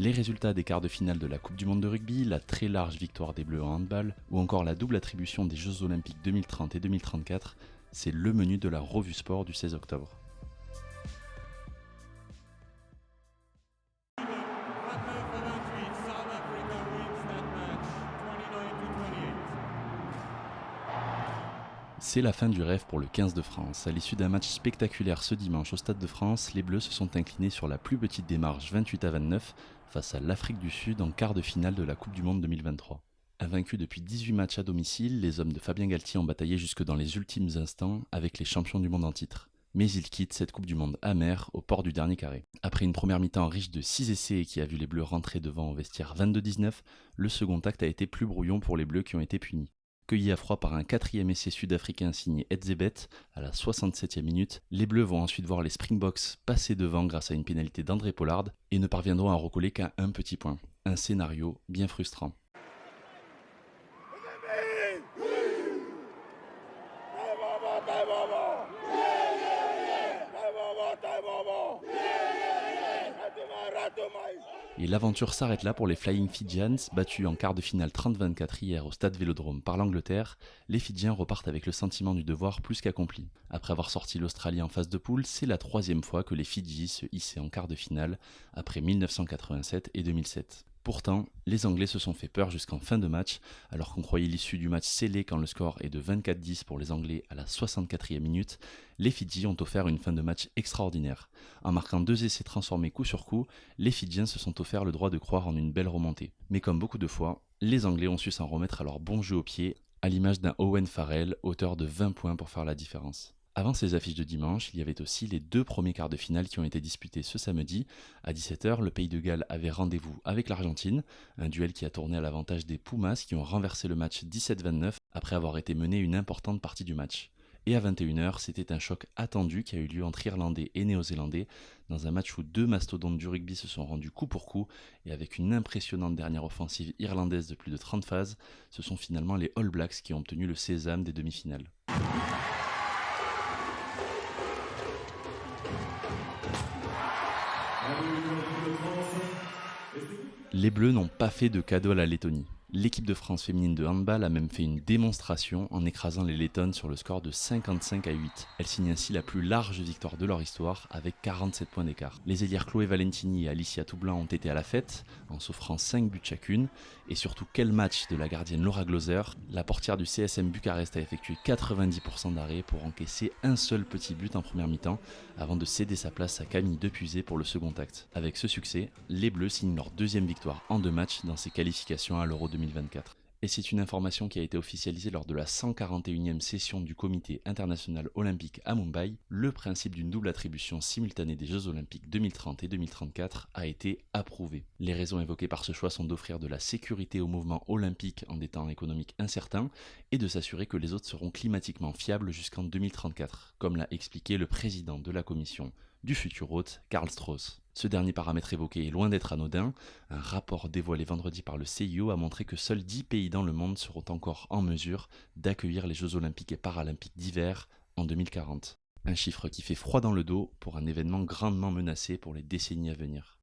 Les résultats des quarts de finale de la Coupe du Monde de rugby, la très large victoire des Bleus en handball, ou encore la double attribution des Jeux Olympiques 2030 et 2034, c'est le menu de la revue sport du 16 octobre. C'est la fin du rêve pour le 15 de France. À l'issue d'un match spectaculaire ce dimanche au Stade de France, les Bleus se sont inclinés sur la plus petite des marges 28-29 face à l'Afrique du Sud en quart de finale de la Coupe du Monde 2023. Invaincus depuis 18 matchs à domicile, les hommes de Fabien Galtier ont bataillé jusque dans les ultimes instants avec les champions du monde en titre. Mais ils quittent cette Coupe du Monde amère au port du dernier carré. Après une première mi-temps riche de 6 essais qui a vu les Bleus rentrer devant au vestiaire 22-19, le second acte a été plus brouillon pour les Bleus qui ont été punis. Cueillis à froid par un quatrième essai sud-africain signé Edzebet à la 67e minute, les Bleus vont ensuite voir les Springboks passer devant grâce à une pénalité d'André Pollard et ne parviendront à recoller qu'à un petit point. Un scénario bien frustrant. Et l'aventure s'arrête là pour les Flying Fijians, battus en quart de finale 30-24 hier au stade Vélodrome par l'Angleterre. Les Fidjiens repartent avec le sentiment du devoir plus qu'accompli. Après avoir sorti l'Australie en phase de poule, c'est la troisième fois que les Fidji se hissaient en quart de finale, après 1987 et 2007. Pourtant, les Anglais se sont fait peur jusqu'en fin de match, alors qu'on croyait l'issue du match scellée quand le score est de 24-10 pour les Anglais à la 64e minute. Les Fidji ont offert une fin de match extraordinaire. En marquant 2 essais transformés coup sur coup, les Fidjiens se sont offert le droit de croire en une belle remontée. Mais comme beaucoup de fois, les Anglais ont su s'en remettre à leur bon jeu au pied, à l'image d'un Owen Farrell, auteur de 20 points pour faire la différence. Avant ces affiches de dimanche, il y avait aussi les 2 premiers quarts de finale qui ont été disputés ce samedi. À 17h, le Pays de Galles avait rendez-vous avec l'Argentine, un duel qui a tourné à l'avantage des Pumas qui ont renversé le match 17-29 après avoir été menés une importante partie du match. Et à 21h, c'était un choc attendu qui a eu lieu entre Irlandais et Néo-Zélandais, dans un match où 2 mastodontes du rugby se sont rendus coup pour coup, et avec une impressionnante dernière offensive irlandaise de plus de 30 phases, ce sont finalement les All Blacks qui ont obtenu le sésame des demi-finales. Les Bleus n'ont pas fait de cadeau à la Lettonie. L'équipe de France féminine de handball a même fait une démonstration en écrasant les Lettonnes sur le score de 55-8. Elle signe ainsi la plus large victoire de leur histoire avec 47 points d'écart. Les ailières Chloé Valentini et Alicia Toublanc ont été à la fête en s'offrant 5 buts chacune. Et surtout quel match de la gardienne Laura Gloser. La portière du CSM Bucarest a effectué 90% d'arrêts pour encaisser un seul petit but en première mi-temps avant de céder sa place à Camille Depuisé pour le second acte. Avec ce succès, les Bleus signent leur deuxième victoire en 2 matchs dans ces qualifications à l'Euro 2024. Et c'est une information qui a été officialisée lors de la 141e session du Comité international olympique à Mumbai. Le principe d'une double attribution simultanée des Jeux olympiques 2030 et 2034 a été approuvé. Les raisons évoquées par ce choix sont d'offrir de la sécurité au mouvement olympique en des temps économiques incertains et de s'assurer que les autres seront climatiquement fiables jusqu'en 2034, comme l'a expliqué le président de la commission du futur hôte, Karl Strauss. Ce dernier paramètre évoqué est loin d'être anodin. Un rapport dévoilé vendredi par le CIO a montré que seuls 10 pays dans le monde seront encore en mesure d'accueillir les Jeux olympiques et paralympiques d'hiver en 2040. Un chiffre qui fait froid dans le dos pour un événement grandement menacé pour les décennies à venir.